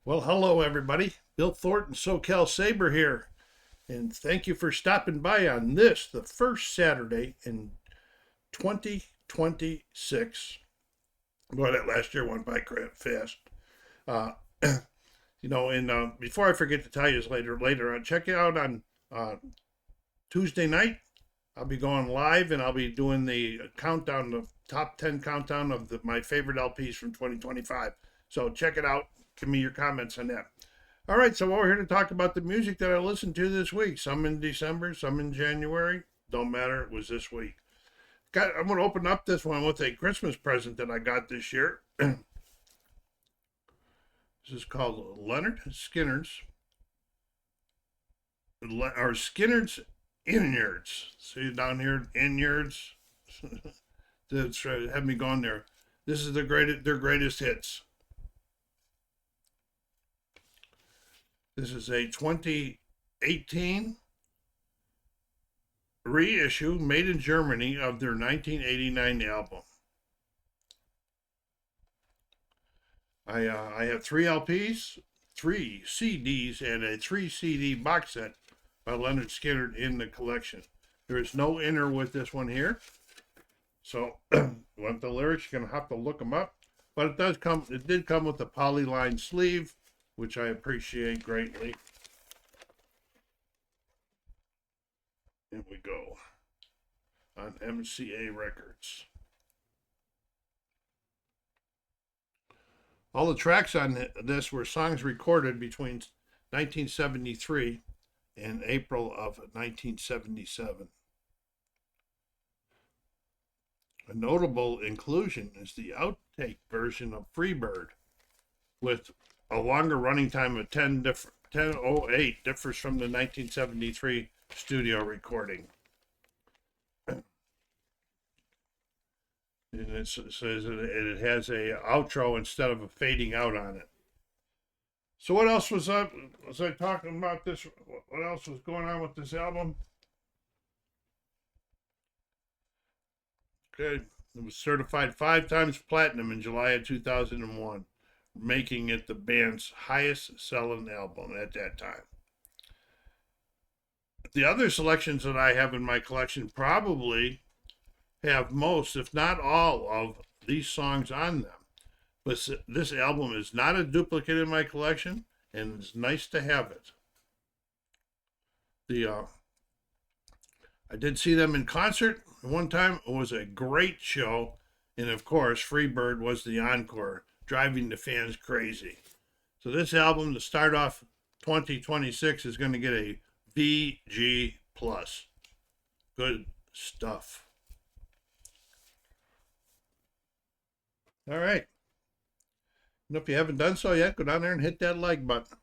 Well, hello everybody. Bill Thornton, SoCal Saber here, and thank you for stopping by on this, the first Saturday in 2026. Boy, that last year went by fast. Uh, and before I forget to tell you this later on, check it out on uh, Tuesday night. I'll be going live and I'll be doing the countdown, the top 10 countdown of my favorite LPs from 2025. So check it out. Give me your comments on that. All right, so we're here to talk about the music that I listened to this week. Some in December, some in January. Don't matter. It was this week. I'm going to open up this one with a Christmas present that I got this year. This is called Leonard Skinner's, or Skinner's Inyards. See down here, Inyards. That's right. Have me going there. This is their greatest hits. This is a 2018 reissue made in Germany of their 1989 album. I have three LPs, three CDs, and a 3 CD box set by Leonard Skinner in the collection. There is no inner with this one here. So, want the lyrics, you're going to have to look them up. But it did come with a polyline sleeve, which I appreciate greatly. Here we go. On MCA Records. All the tracks on this were songs recorded between 1973 and April of 1977. A notable inclusion is the outtake version of Freebird, with a longer running time of 10:08 differs from the 1973 studio recording. And it says it has a outro instead of a fading out on it. So what else was up? Was I talking about this? What else was going on with this album? Okay, it was certified 5 times platinum in July of 2001. Making it the band's highest selling album at that time. The other selections that I have in my collection probably have most, if not all, of these songs on them. But this album is not a duplicate in my collection, and it's nice to have it. I did see them in concert one time. It was a great show, and of course, Freebird was the encore, driving the fans crazy. So this album, to start off 2026, is going to get a VG+. Good stuff. All right. And if you haven't done so yet, go down there and hit that like button.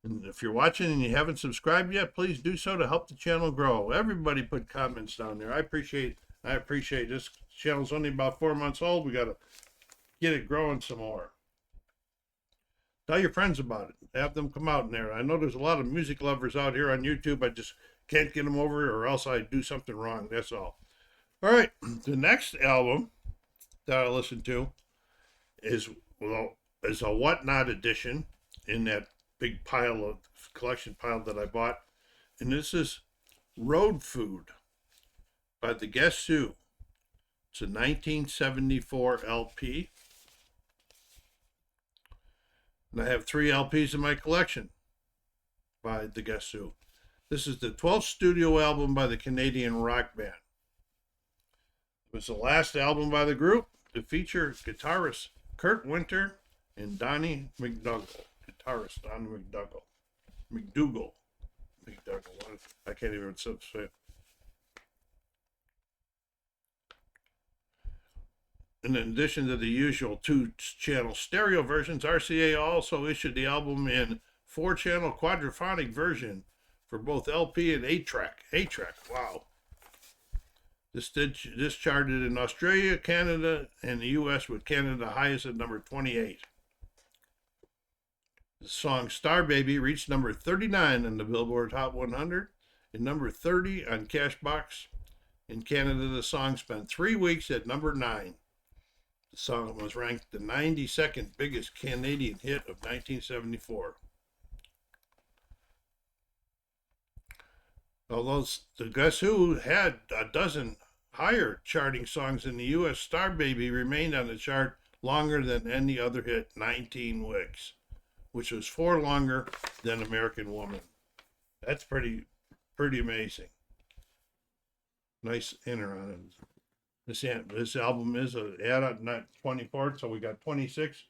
And if you're watching and you haven't subscribed yet, please do so to help the channel grow. Everybody put comments down there. I appreciate this channel's only about 4 months old. We got to get it growing some more. Tell your friends about it. Have them come out in there. I know there's a lot of music lovers out here on YouTube. I just can't get them over, or else I do something wrong. That's all. All right. The next album that I listened to is a Whatnot edition in that big collection pile that I bought. And this is Road Food by the Guess Who. It's a 1974 LP. And I have 3 LPs in my collection by the Guess Who. This is the 12th studio album by the Canadian rock band. It was the last album by the group to feature guitarist Kurt Winter and Donnie McDougall. Guitarist Donnie McDougall. McDougall. I can't even say it. In addition to the usual 2-channel stereo versions, RCA also issued the album in 4-channel quadraphonic version for both LP and 8-track. 8-track, wow. This charted in Australia, Canada, and the US, with Canada highest at number 28. The song Star Baby reached number 39 on the Billboard Hot 100 and number 30 on Cashbox. In Canada, the song spent 3 weeks at number 9. The song was ranked the 92nd biggest Canadian hit of 1974. Although the Guess Who had a dozen higher charting songs in the U.S., Star Baby remained on the chart longer than any other hit, 19 weeks, which was 4 longer than American Woman. That's pretty amazing. Nice inner on it. This album is an add-on, not 24, so we got 26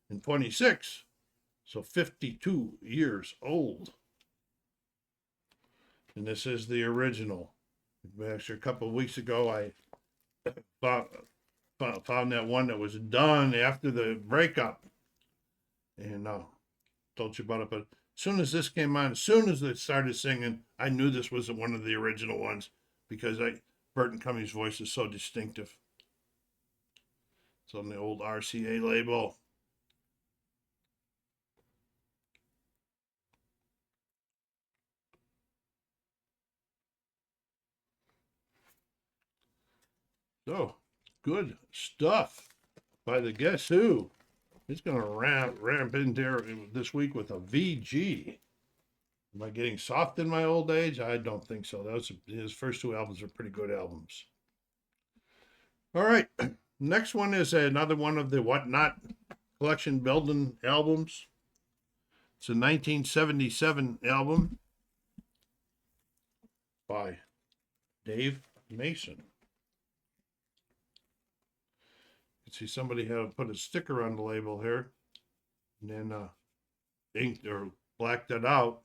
and 26, so 52 years old. And this is the original. Actually, a couple of weeks ago, I found that one that was done after the breakup, and told you about it. But as soon as this came on, as soon as they started singing, I knew this was one of the original ones because Burton Cummings' voice is so distinctive. It's on the old RCA label. So, good stuff by the Guess Who. He's going to ramp in there this week with a VG. Am I getting soft in my old age? I don't think so. His first 2 albums are pretty good albums. All right. Next one is another one of the Whatnot collection building albums. It's a 1977 album by Dave Mason. You can see somebody had to put a sticker on the label here and then inked or blacked it out.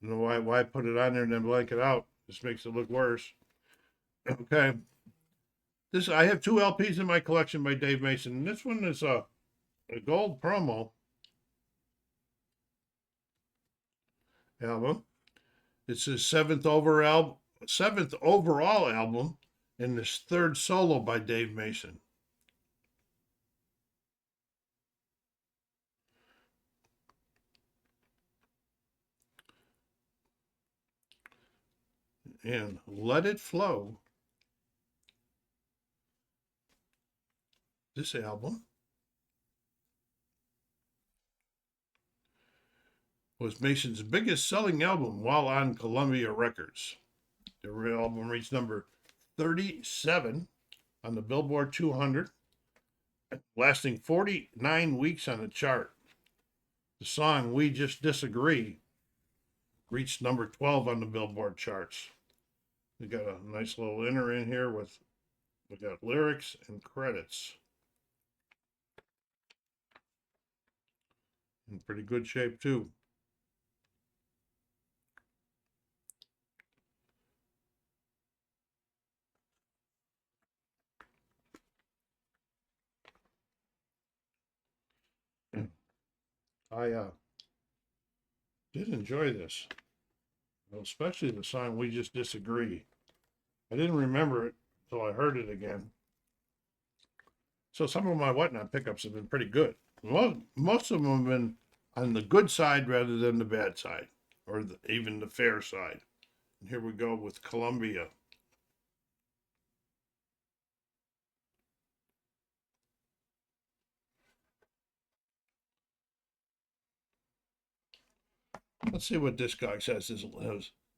I don't know why put it on there and then blank it out. This makes it look worse. Okay. I have 2 LPs in my collection by Dave Mason. And this one is a gold promo album. It's his 7th overall album and his 3rd solo by Dave Mason. And Let It Flow, this album, was Mason's biggest selling album while on Columbia Records. The album reached number 37 on the Billboard 200, lasting 49 weeks on the chart. The song We Just Disagree reached number 12 on the Billboard charts. We got a nice little inner in here we got lyrics and credits. In pretty good shape too. I did enjoy this, especially the song We Just Disagree. I didn't remember it until I heard it again. So some of my Whatnot pickups have been pretty good. Most of them have been on the good side rather than the bad side, or even the fair side. And here we go with Columbia. Let's see what this guy says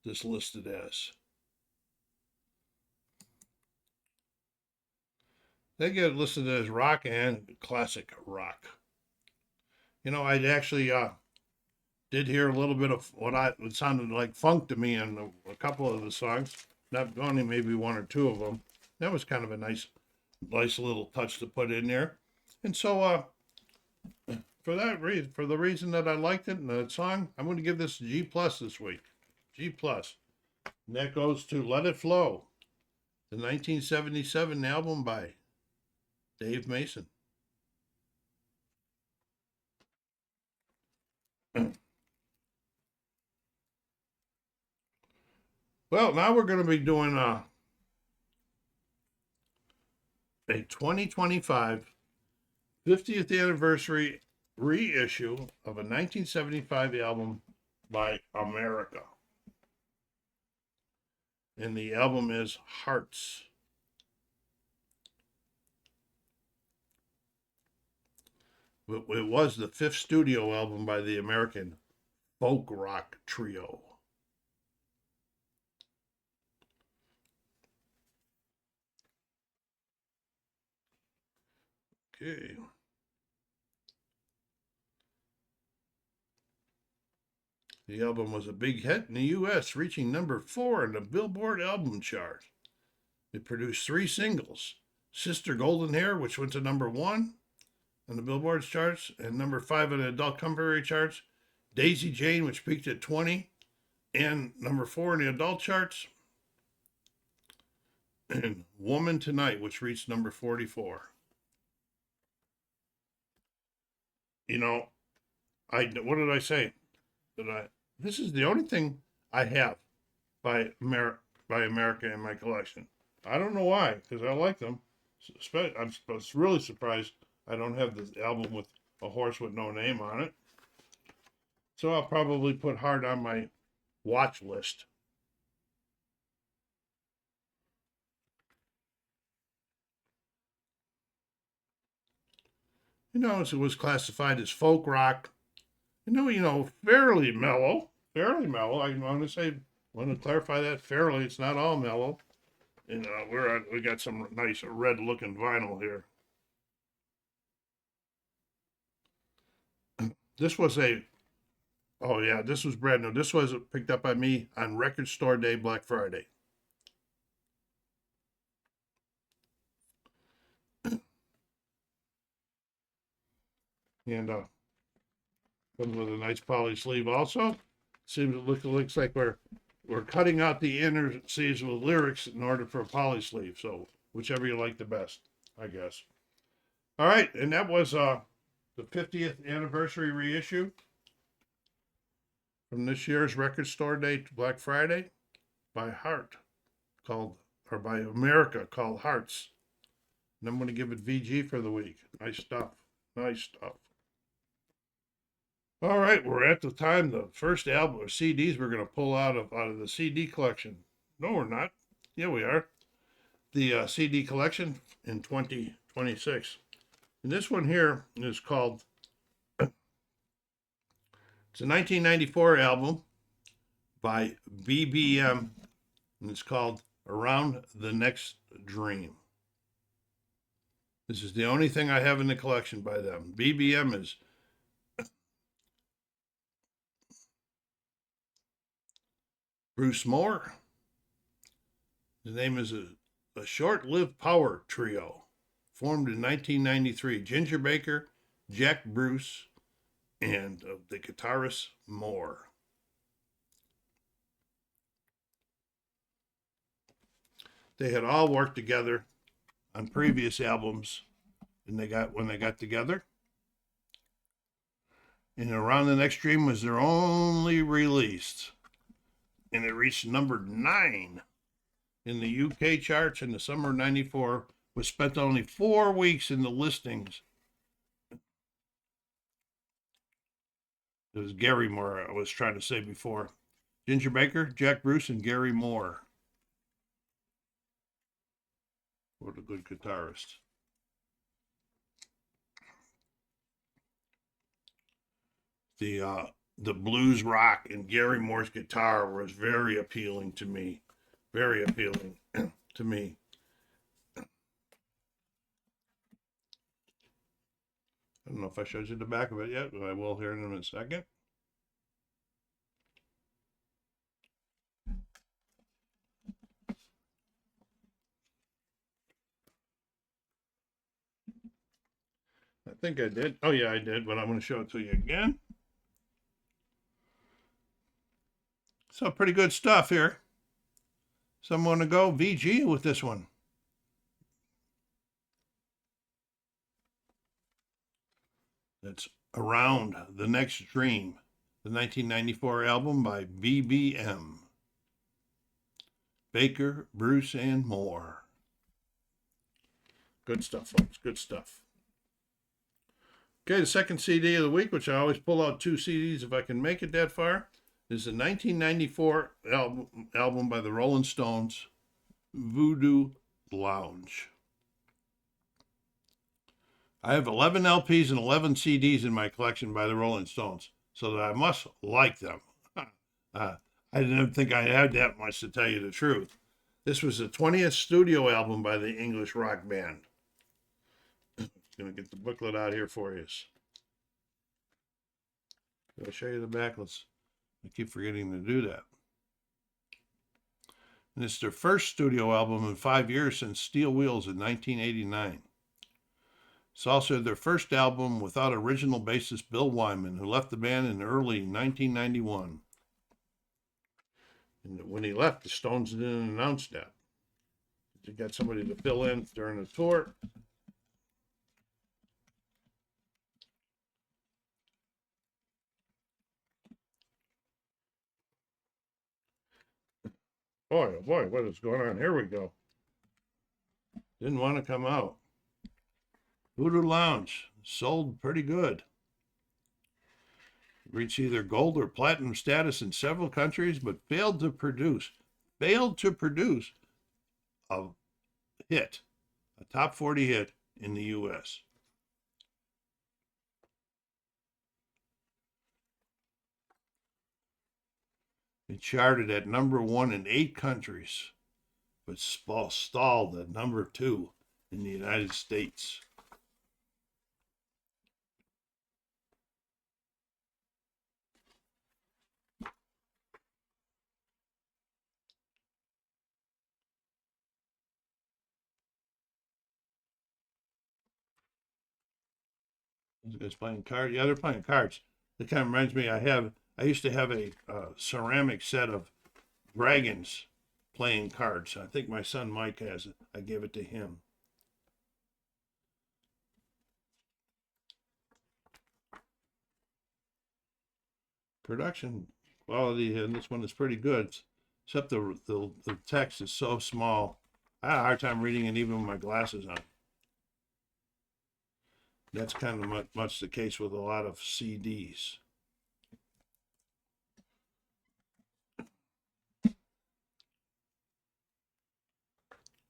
this listed as. They get listed as rock and classic rock. You know, I'd actually did hear a little bit of what sounded like funk to me in a couple of the songs. Not only maybe 1 or 2 of them. That was kind of a nice little touch to put in there. And so for the reason that I liked it and the song, I'm going to give this G+ this week. G+. And that goes to Let It Flow, the 1977 album by Dave Mason. Well, now we're going to be doing a 2025 50th anniversary reissue of a 1975 album by America. And the album is Hearts. It was the fifth studio album by the American folk rock trio. Okay. The album was a big hit in the US, reaching number 4 in the Billboard album chart. It produced 3 singles: Sister Golden Hair, which went to number 1 on the Billboard charts, and number 5 on the adult contemporary charts; Daisy Jane, which peaked at 20, and number 4 in the adult charts; and Woman Tonight, which reached number 44. You know, what did I say? This is the only thing I have by America in my collection. I don't know why, because I like them. I'm really surprised I don't have this album with A Horse with No Name on it. So I'll probably put Hard on my watch list. It was classified as folk rock. Fairly mellow. Fairly mellow. I want to clarify that fairly. It's not all mellow. And we got some nice red looking vinyl here. This was this was brand new. This was picked up by me on Record Store Day, Black Friday. And comes with a nice poly sleeve also. Looks like we're cutting out the inner sleeves with lyrics in order for a poly sleeve. So whichever you like the best, I guess. All right, and that was the 50th anniversary reissue from this year's Record Store Day to Black Friday by by America, called Hearts. And I'm going to give it VG for the week. Nice stuff. Nice stuff. All right, we're at the time, the first album or CDs we're going to pull out of the CD collection. No, we're not. Yeah, we are. The CD collection in 2026. And this one here is called, it's a 1994 album by BBM, and it's called Around the Next Dream. This is the only thing I have in the collection by them. BBM is Bruce Moore. The name is a short-lived power trio formed in 1993. Ginger Baker, Jack Bruce, and the guitarist Moore. They had all worked together on previous albums, and when they got together. And Around the Next Dream was their only release, and it reached number 9 in the UK charts in the summer of '94. Was spent only 4 weeks in the listings. It was Gary Moore I was trying to say before. Ginger Baker, Jack Bruce, and Gary Moore. What a good guitarist. The blues rock and Gary Moore's guitar was very appealing to me. Very appealing to me. I don't know if I showed you the back of it yet, but I will here in a second. I think I did. Oh yeah, I did, but I'm going to show it to you again. So pretty good stuff here. So I'm going to go VG with this one. That's Around the Next Dream, the 1994 album by BBM. Baker, Bruce, and Moore. Good stuff, folks. Good stuff. Okay, the second CD of the week, which I always pull out 2 CDs if I can make it that far, is the 1994 album by the Rolling Stones, Voodoo Lounge. I have 11 LPs and 11 CDs in my collection by the Rolling Stones, so that I must like them. I didn't think I had that much, to tell you the truth. This was the 20th studio album by the English rock band. Gonna get the booklet out here for you. I'll show you the back. I keep forgetting to do that. And it's their first studio album in 5 years since Steel Wheels in 1989. It's also their first album without original bassist Bill Wyman, who left the band in early 1991. And when he left, the Stones didn't announce that. They got somebody to fill in during the tour. Boy, oh boy, what is going on? Here we go. Didn't want to come out. Voodoo Lounge sold pretty good. Reached either gold or platinum status in several countries, but failed to produce a hit, a top 40 hit in the U.S. It charted at #1 in 8 countries, but stalled at #2 in the United States. Those guys playing cards. Yeah, they're playing cards. That kind of reminds me. I used to have a ceramic set of dragons playing cards. I think my son Mike has it. I gave it to him. Production quality in this one is pretty good, except the text is so small. I had a hard time reading it even with my glasses on. That's kind of much the case with a lot of CDs.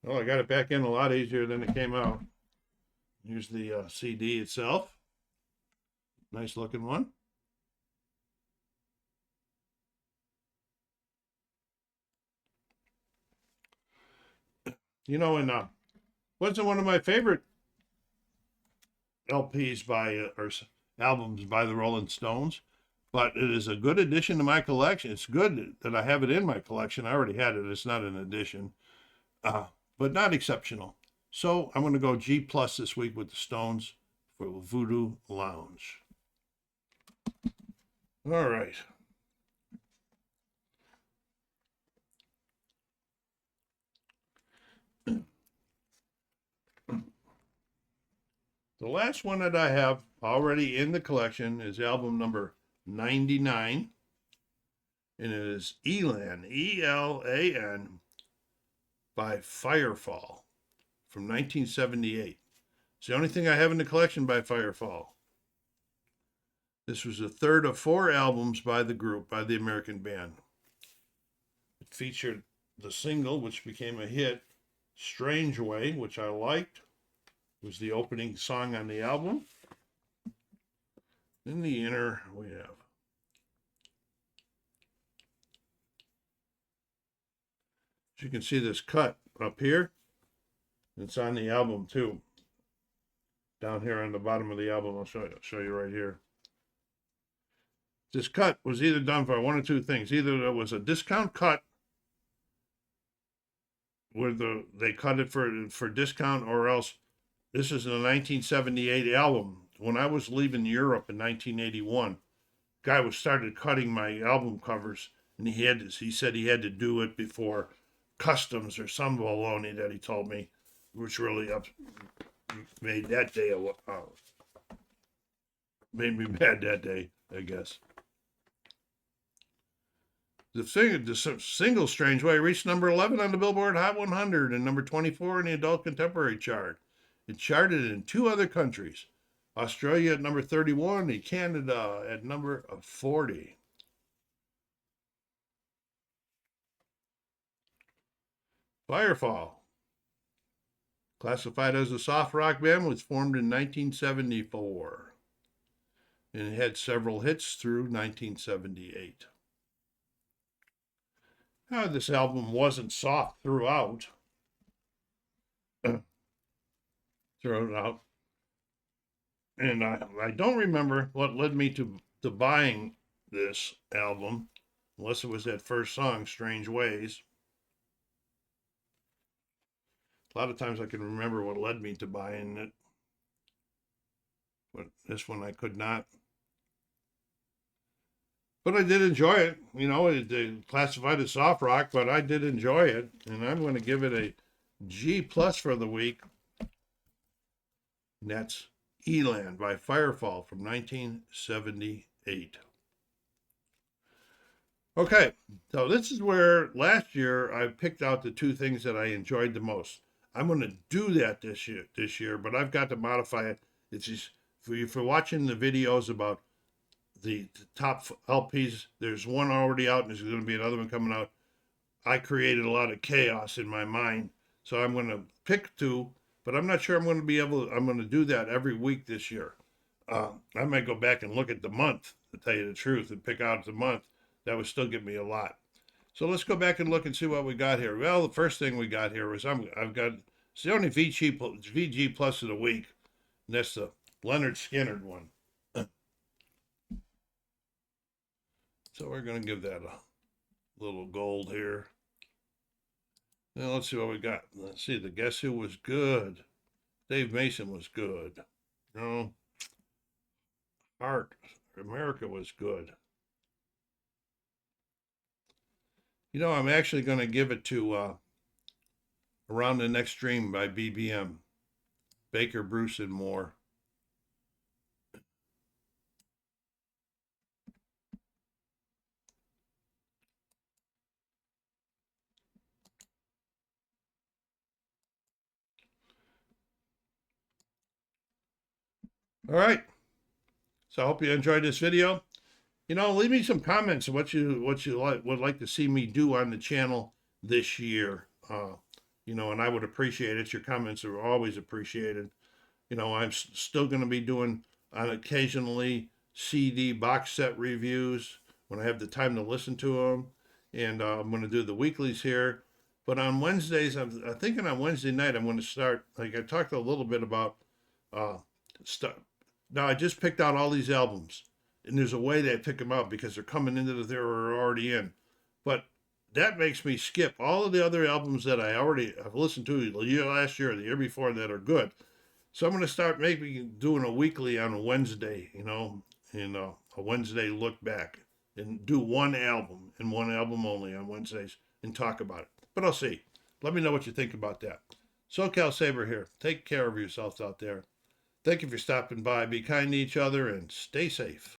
Well, I got it back in a lot easier than it came out. Here's the CD itself. Nice looking one. You know, and wasn't one of my favorite LPs by or albums by the Rolling Stones, but it is a good addition to my collection. It's good that I have it in my collection. I already had it. It's not an addition, but not exceptional. So I'm going to go G plus this week with the Stones for Voodoo Lounge. All right. The last one that I have already in the collection is album number 99, and it is Elan, E-L-A-N, by Firefall from 1978. It's the only thing I have in the collection by Firefall. This was the third of 4 albums by the group, by the American band. It featured the single, which became a hit, Strange Way, which I liked. It was the opening song on the album. In the inner, we have as you can see this cut up here. It's on the album too. Down here on the bottom of the album, I'll show you right here. This cut was either done for one or two things. Either there was a discount cut where they cut it for discount, or else this is a 1978 album. When I was leaving Europe in 1981, guy started cutting my album covers, and he said he had to do it before customs or some baloney that he told me, which really made that day made me mad that day, I guess. The single Strange Way reached number 11 on the Billboard Hot 100 and number 24 in the Adult Contemporary chart. It charted in 2 other countries, Australia at number 31 and Canada at number 40. Firefall. Classified as a soft rock band, was formed in 1974 and it had several hits through 1978. Now, this album wasn't soft throughout. And I don't remember what led me to buying this album, unless it was that first song, Strange Ways. A lot of times I can remember what led me to buying it, but this one I could not. But I did enjoy it. You know, it classified as soft rock, but I did enjoy it, and I'm going to give it a G+ for the week. And that's Eland by Firefall from 1978. Okay, so this is where last year I picked out the two things that I enjoyed the most. I'm going to do that this year, but I've got to modify it. It's just for watching the videos about the top LPs. There's one already out, and there's going to be another one coming out. I created a lot of chaos in my mind, so I'm going to pick two, but I'm not sure I'm going to be able. I'm going to do that every week this year. I might go back and look at the month to tell you the truth and pick out the month. That would still give me a lot. So let's go back and look and see what we got here. Well, the first thing we got here was I've got it's the only VG+ of the week, and that's the Lynyrd Skynyrd one. So we're going to give that a little gold here. Now let's see what we got. Let's see. The Guess Who was good. Dave Mason was good. No. Heart America was good. You know, I'm actually going to give it to Around the Next Dream by BBM. Baker, Bruce, and more. All right. So I hope you enjoyed this video. You know, leave me some comments on what you would like to see me do on the channel this year. You know, and I would appreciate it. Your comments are always appreciated. You know, I'm still going to be doing occasionally CD box set reviews when I have the time to listen to them, and I'm going to do the weeklies here. But on Wednesdays, I'm thinking on Wednesday night I'm going to start. Like I talked a little bit about stuff. Now I just picked out all these albums, and there's a way that I pick them out because they're coming into the they're already in. But that makes me skip all of the other albums that I already have listened to last year, the year before that are good. So I'm going to start maybe doing a weekly on a Wednesday, you know, and a Wednesday look back and do one album and one album only on Wednesdays and talk about it. But I'll see. Let me know what you think about that. SoCal Saber here. Take care of yourselves out there. Thank you for stopping by. Be kind to each other and stay safe.